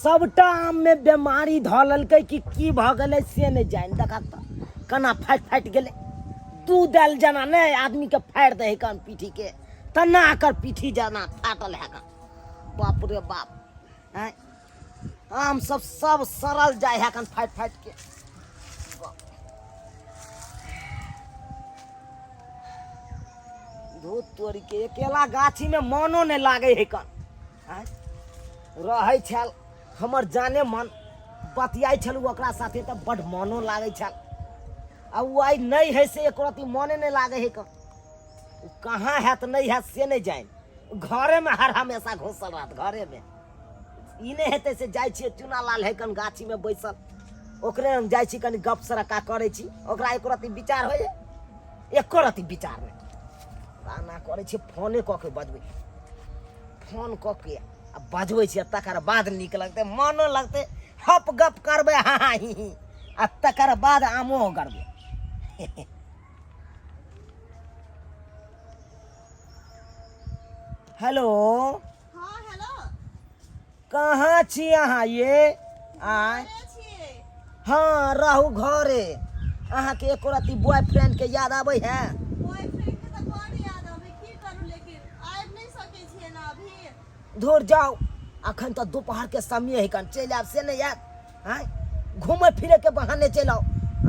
सबटा आम में बीमारी धललकै की भ गेलै से नहीं जान देखा तो कना फाट गेलै दू दल जना नहीं आदमी के फाड़ दे कान पीठी के तना कर पीठी जना फाटल है कान बाप रे बाप हैं आम सब सरल जाए है कान फाट के धूत तोड़ के अकेला गाछी में मनो नहीं लागे है कान रहे छल हमर जाने मन बतियाई छल ओकरा साथे त बड मनो लागे छल आ आई नहीं है से एक रति मने नहीं लागे है कहाँ है तो नहीं है से नहीं जाए घरे में हर हमेशा घुसल रहत घरे में ई नहीं हेते से जाय छी चुना लाल है कन गाछी में बैसल ओकरे हम जाय छी कनी गप सरका करे छी ओकरा एक रति विचार होय एक रति विचार में गाना करे छी फोने क के बजबै फोन क के आ बजबै छी तकर बाद नीक लगते मनो लगते हप गप करबै हाँ ही आ तकर बाद आमो करबै हेलो हाँ हेलो कहाँ छी अहाँ ये आय हाँ रहू घरे अहाँ के एको रति बॉयफ्रेंड के याद आबै है बॉयफ्रेंड के तो बड़ याद आबै की करू लेकिन आबि नहीं सकै छियै ना अभी दूर जाओ अखन तो दोपहर के समय है कन चल आब से नहीं याद आय घूमे फिरे के बहाने चल आओ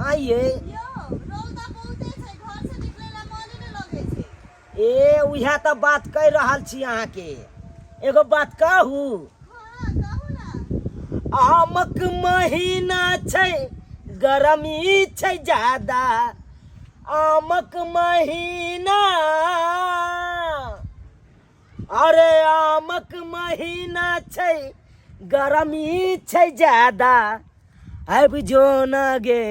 आइए यो रौदा बहुते छै घर से निकले ला मन नहीं लगे छै ए उहे तो बात कह रहल छी अहाँ के एगो बात कहू हाँ कहू ना आमक महीना छै गरमी छै ज्यादा आमक महीना अरे आमक महीना छै गरमी छै ज्यादा आबि जो न गे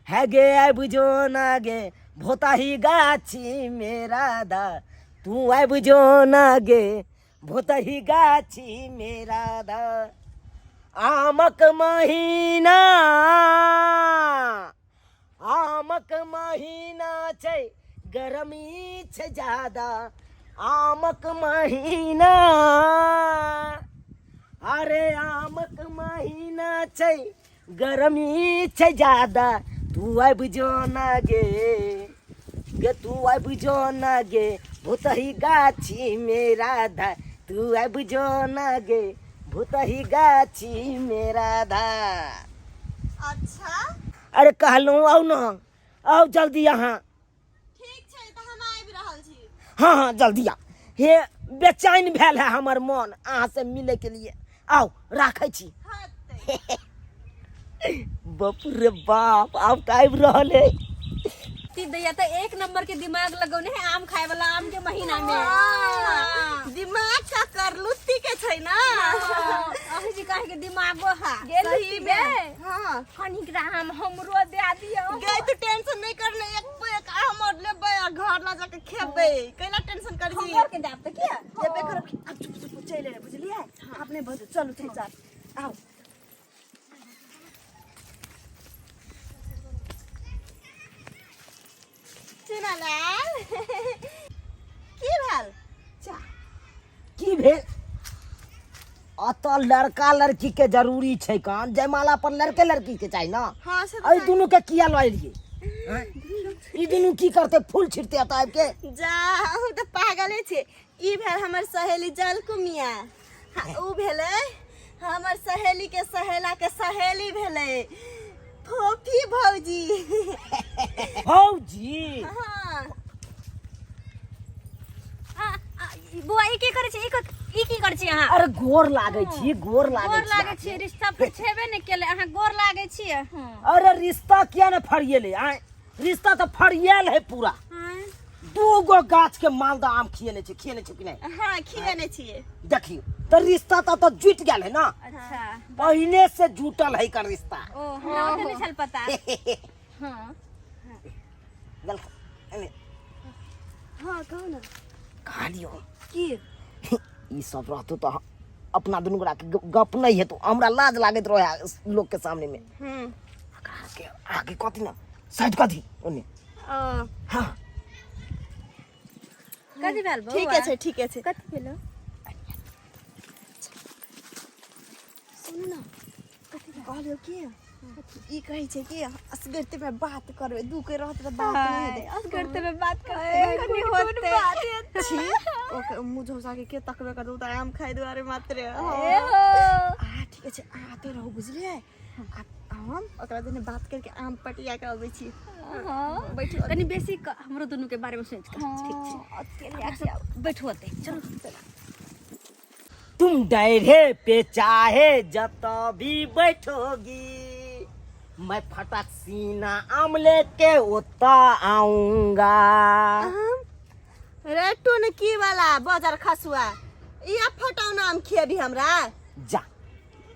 है गे आबि जो न गे भोताही गाछी मेरा दा तू आबि जो न गे भोताही गाछी मेरा दा आमक महीना छै गरमी छै ज्यादा आमक महीना अरे आमक महीना छै गरमी छै ज्यादा तू आबि जो न गे तू आबि जो न गे भूतही गाछी मेरा धा तू आबि जो न गे भूतही गाछी मेरा धा अच्छा अरे कहलूँ आओ न आओ जल्दी यहाँ ठीक छै त हम आबि रहल छी हाँ जल्दी आ हे बेचैन भेल है हमर मन अहाँ से मिले के लिए आओ राखै छी बाप रे बाप आब तऽ आबि रहल है दैया तो एक नंबर के दिमाग लगौने है आम खाए वाला आम के महीना में दिमाग का करलुत्ती के छै ना अही जी कहे के दिमागो हा सही बे हां खनी के आम हमरो दे दियो गई तो टेंशन नहीं करने एक आम और लेबै आ घर ला जाके खेबै कैला टेंशन कर जी घर के जाब त किया जेबे करब अब चुप चले बुझलिए आपने बज चलो ठीक साथ आओ चुनालाल की भेल चा की भेल अतः लड़का लड़की के जरूरी छै कान जयमाला पर लड़के लड़की के चाहिए ना हां से अई दोनों के किया लय लिए ई दोनों की करते फूल छिड़ते आता आब के जा हम तो पागल छे ई भेल हमर सहेली जलकुमिया ऊ भेले हमर सहेली के सहेला के सहेली भेले फोफी भौजी भौजी हां बुआ ई की करे छै ई की करे छै अहाँ अरे गोर लागे छी गोर गोर लागे लागे छी रिश्ता पर छेबे नहीं केले अहाँ गोर लागे छी अरे रिश्ता किया न फड़िएले आय रिश्ता तो फड़ियल है पूरा दू गो गाछ के मालदा आम खिएले छी कि नहीं हां खिलेने छिए देखियो तो रिश्ता तो जुट गेल है ना अच्छा पहले से जुटल है कर रिश्ता ओ हमरा तो नहीं चल पता हां हां कहू ना कहा लियो की ई सब रहतो तो अपना दुनू गोरा के गप नहीं है तो हमरा लाज लागत रहे लोग के सामने में आगे कथी ना साइड कथी ओने हां कथी भेल बउआ ठीक है कथी भेलो सुन न कहलियो के ई कहै छै कि असगरते में बात करबे दू के रहत त बात नहीं दे असगरते में बात करते कनी होते छी ओके मुझो साके के तकबे कर त आम खाइ दुआरे मात्र ठीक छै आते रहू बुझलिए हम ओकरा दिन बात करके आम पटिया के आबै छी हां बैठो कनी बेसी हमरो दोनों के बारे में सोच के ठीक छै अकेले आके बैठो होते चलो तुम डरे पे चाहे जब भी बैठोगी मैं फटक सीना आम लेके उता आऊंगा। रेटो ने की वाला बाजार खसुआ या फटाउना आम खिएबी हमरा जा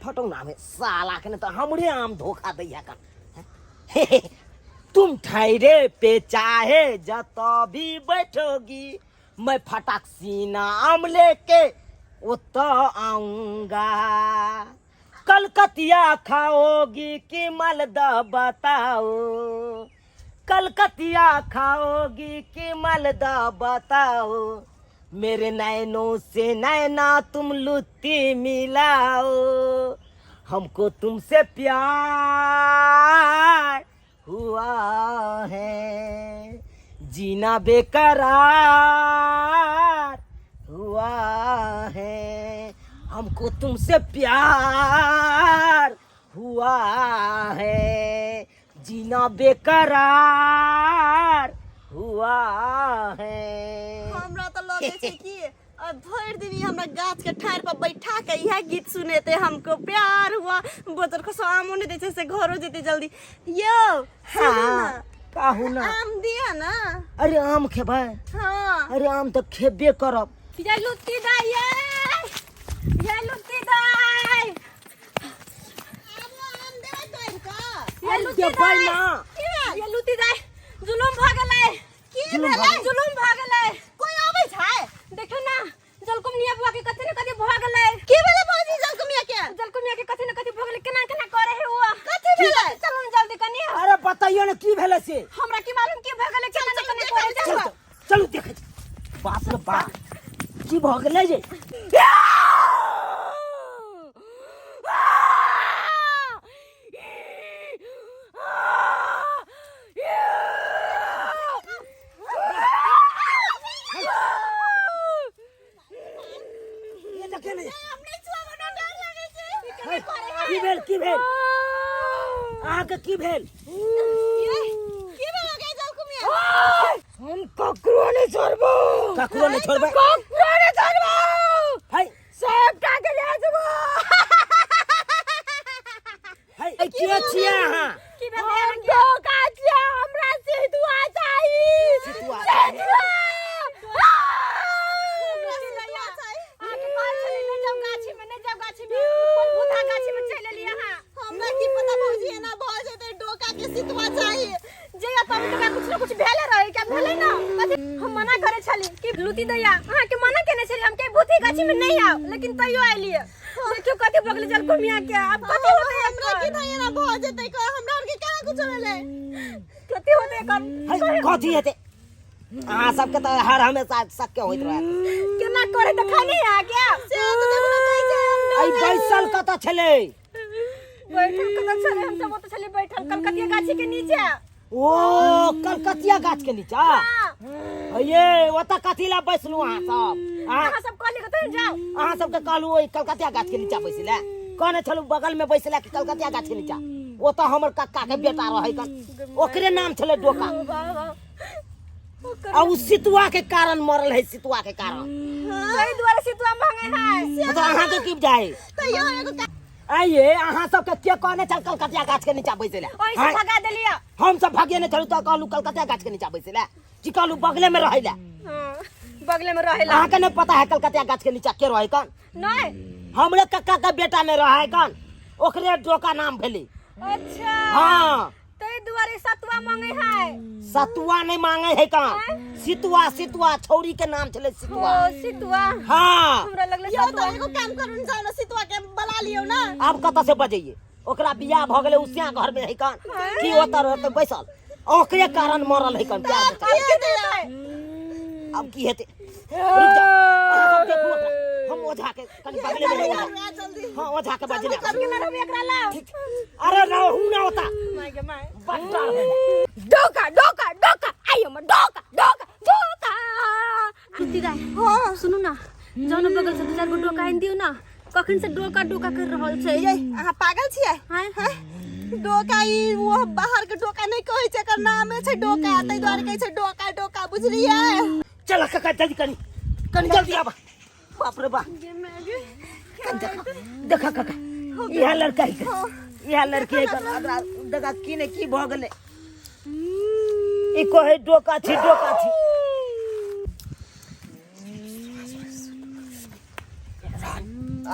फटौना में साला के न तो हमरे आम धोखा दैया कर तुम ठहरे पे चाहे जब भी बैठोगी मैं फटक सीना आम लेके उता आऊंगा। कलकतिया खाओगी कि मालदा बताओ कलकतिया खाओगी कि मालदा बताओ मेरे नैनों से नैना तुम लुत्ती मिलाओ हमको तुमसे प्यार हुआ है जीना बेकरार हुआ है हमको तुमसे प्यार हुआ है जीना बेकरार हुआ है। हमरा तो लगे छै कि भर दिन हमरा गाछ के ठाड़ पर बैठा के यह गीत सुनेते हमको प्यार हुआ बोतल खसो आमो नहीं देছে से घरो जेते जल्दी यो हाँ काहू ना आम दिया ना अरे आम खेबै हाँ अरे आम तो खेबे करब ये लुत्ती दाई ये लुत्ती दाई आम दे तो इनका ये लुत्ती भाई ना ये लुत्ती दाई जुलुम भ गेलै की जुलुम भेलै भ जुलुम भ गेलै कोई आबै छै देखो ना जलकुमिया बुआ के कथि न कथि भ गेलै की भेलै भौजी जलकुमिया के कथि न कथि भ गेलै केना केना करे है हुआ कथि भेलै चलो ना जल्दी कनी अरे बताइयो ना की भेले से हमरा की मालूम की भ गेलै केना न केना करे चलो चलो चलो देखे बाप रे बाप की भ गेलै जे ये देखे नहीं हमने छुआ ना डर लगे छै की भेल अहाँ के की भेल की भेल के जलकुमिया हम ककरो नहीं छोड़बो हाय सब का के ले जबो हाय के छिया अहाँ की भेल धोखा छै हमरा से दुआ चाहिए सितुआ हमरा की पता भौजी है ना भ जेते डोका के सितवा चाहिए जे तब तो कुछ न कुछ भेले रहे क्या भेले ना कथि हम मना करे छली कि लुती दैया हां के मना केने छली हम के भूती गाछी में नहीं आओ लेकिन तइयो आइलिए देखियो कथि बगले जल कुमिया के अब कथि होते हमरा की था ना भ जेते का हमरा और के कहां कुछ भेले कथि होते कर हाय कथि हेते अहाँ सबके तो हर हमेशा शक होइत रहत केना करे त खाने आ क्या से तो देखो ना कहि छै आई बैसल कत छले बैठल कत छले हम सब तो छली बैठल कलकतिया गाछी के नीचे ओ कलकतिया गाछ के नीचा ये ओता कथि ला बैसलु अहाँ सब अहाँ सब कहली कत जाओ अहाँ सबके कहलु ओइ कलकतिया गाछ के नीचा बैसले कहने छलु बगल में बैसले कि कलकतिया गाछ के नीचा ओता हमर कक्का के बेटा रहै कन ओकरे नाम छले डोका आ उ सितुआ के कारण मरल है सितुआ के कारण सही द्वारा सितुआ मांगे है तो अहाँ के की जाए तइयो एगो आइए अहाँ सब के कहने चल कलकतिया गाछ के नीचा बैसले ओइ से भगा देलिया हम सब भागे ने चलू तो कहलू कलकतिया गाछ के नीचा बैसले जी कहलू बगले में रहैले हां बगले में रहेला अहाँ के नहीं पता है कलकतिया गाछ के नीचा के रहै कन नहीं हमरे कक्का का बेटा में रहै कन ओकरे डोका नाम भेली अच्छा हाँ तई दुआरे सतुआ मांगे है सतुआ नहीं मांगे है कन सितुआ छौरी के नाम छले सितुआ ओ सितुआ हाँ हमरा लगले यो सतुआ तो एगो काम करू न जाओ ना सितवा के बला लियो ना अब कत से बजइए ओकरा बियाह भ गेले उसिया घर में है कन की ओता रहते बैसल ओकरे कारण मरल है कन प्यार से। अब की हेते रुक जा अहाँ सब देखू ओकरा हम ओझा के कनी बगले में ओझा जल्दी हां ओझा के बाजे करके ना रहबे एकरा ला अरे ना हूं ना होता माय गे माय बट्टा डोका डोका डोका आई हम डोका डोका डोका लुती दाई हां सुनु ना जौन बगल से 2-4 गो डोका आइन दियो ना कखन से डोका डोका कर रहल छै ये अहाँ पागल छियै हां डोका ई वो बाहर के डोका नहीं कहै छै, एकर नाम छै डोका, तै द्वारे कहै छै डोका डोका, बुझलियै? चल काका जल्दी कनी जल्दी आबा बाप रे बाप गे माय गे देखा काका यह लड़का है यह लड़की है देखा की ने की भ गेले ई कहे डोका छी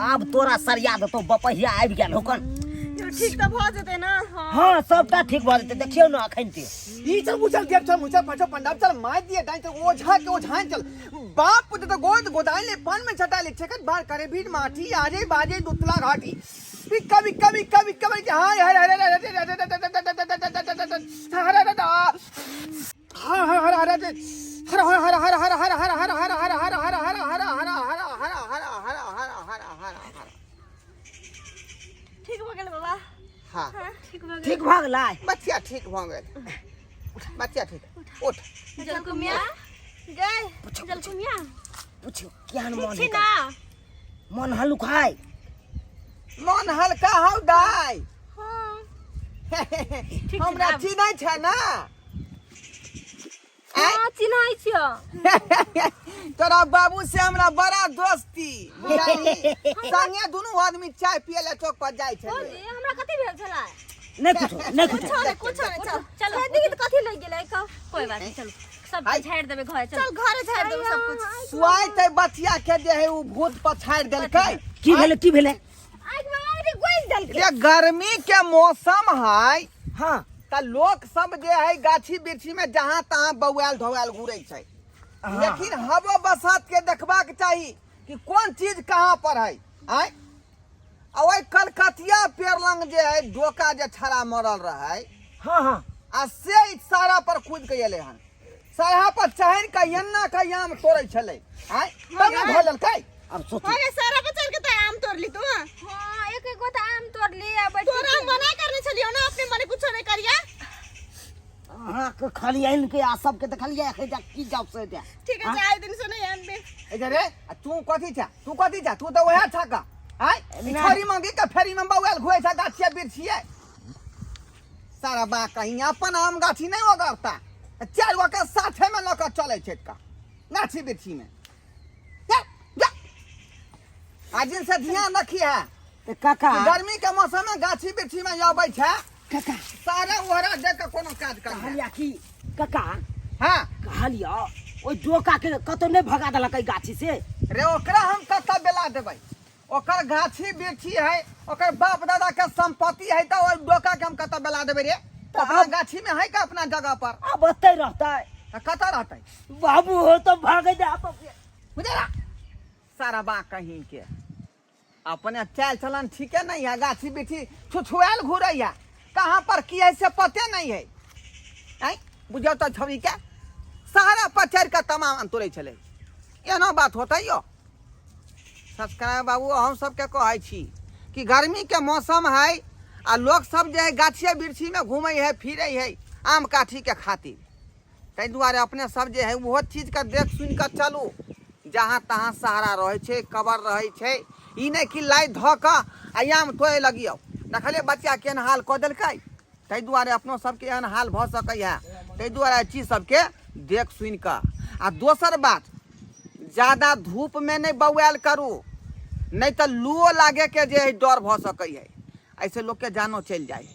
अब तोरा सरिया देतो बपहिया आबि गेल होकन ठीक त भ जेतै ना। हाँ सबटा ठीक भ जेतै देखियौ ना अखन ते ई चल मुचल देव चल मुचल पाछो पंडाब चल मार दिए डाइन चल ओझा के ओझान चल बाप पुत तो गोदाई ले पान में छटा ले छकत बाहर करे भीड़ माठी आजे बाजे दुतला घाटी बिक्का बिक्का बिक्का बिक्का बिक्का हाय हाय हाय ठीक भ गेल बाबा। हाँ ठीक भ गेलै बच्चा ठीक भ गेल बच्चा ठीक उठ जलकुमिया गए जलकुमिया पूछो केहन मन छी ना मन हलुकाय मन हल्का हौ दाई हां हमरा चिन्है छै ना हां चिन्है छियो तोरा बाबू से हमरा बड़ा दोस्ती बुझाई संगे दुनू आदमी चाय पिए ले चौक पर जाय छै जी हमरा कथि भेल छला नहीं कुछ कुछ नहीं चल चल हेदी त कथि लग गेलै का कोई बात नहीं चल सब झाड़ देबे घर चल चल घरे झाड़ देब सब कुछ। सुआई ते बतिया के जे है उ भूत पछाड़ देलकै की भेले आग में औरी गोइस देलकै ये गर्मी के मौसम है हाँ त लोग सब जे है गाछी बिरछी में जहां तहां बौआल धौआल घुरै छै, लेकिन हवा बसात के देखबाक चाही कि कौन चीज कहां पर है आय ओए कलकतिया पेड़ लंग जे है डोका जे छड़ा मरल रहे हाँ आ से सारा पर कूद के एले हन सारा पर चढ़ के यन्ना के याम तोड़ै छलै आय तब न भोलल कै अब सोच अरे सारा पे चढ़ के त आम तोड़ ली तू। हां एक गो त आम तोड़ ली आ बैठ तोरा मना करने छलियो ना अपने मने कुछ नहीं करिया। हाँ खाली आइन के आ सब के देखलिए एखे जा की जाब से दे ठीक है चार दिन से नहीं आम बे। ए रे तू कथी छा तू तो वहे छा का आय छोरी मांगी के फेरी में बौआल घुए छा गाछिया बिरछिए सारा बा कहीं अपन आम गाछी नहीं ओगरता चार गो के साथे में लक चले छै का गाछी बिरछी में जा आज से ध्यान रखिए ते काका गर्मी के मौसम में गाछी बिरछी में आबै छै काका सारा ओहरा देख के कोनो काज कर कहलिया की काका हां कहलिया ओइ डोका के कतो नहीं भगा देलकै गाछी से रे ओकरा हम कत्ता बेला देबै ओकर गाछी बिरछी है ओकर बाप दादा के संपत्ति है त ओइ डोका के हम कत्ता बेला देबै रे तो अपना अब- गाछी में है का अपना जगह पर अब ओते रहतै कत्ता रहतै बाबू हो तो भागे दे आप बुझला सारा बा कहीं के अपने चाल चलन ठीके नहीं है गाछी बिरछी छुछुआल घुरैया कहां पर की है से पते नहीं है आई बुझौ त छवि के सहारा पर चढ़ के तमाम तोड़े चले एना बात होता यो सब्सक्राइब बाबू हम सबके कहै छी कि गर्मी के मौसम है आ लोग सब जे है गाछिया बिरछी में घूमे है फिरे है आम काठी के खातिर तै दुआरे अपने सब जे है वो चीज के देख सुन के चलू जहाँ तहाँ सहारा रहे छे कबर रहे छे ई नहीं कि लाई ध के आम तोड़े लगियो देखलिए बच्चा केहन हाल कऽ देलकै तै दुआरे अपनो सबके एहन हाल भऽ सकैए तै दुआरे चीज सबके देख सुन के आ दोसर बात ज्यादा धूप में नहीं बौआल करू नहीं तो लूओ लागे के जे है डर भ सकै है ऐसे लोग के जानो चल जाए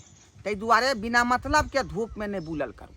तै दुआरे बिना मतलब के धूप में नहीं बुलल करू।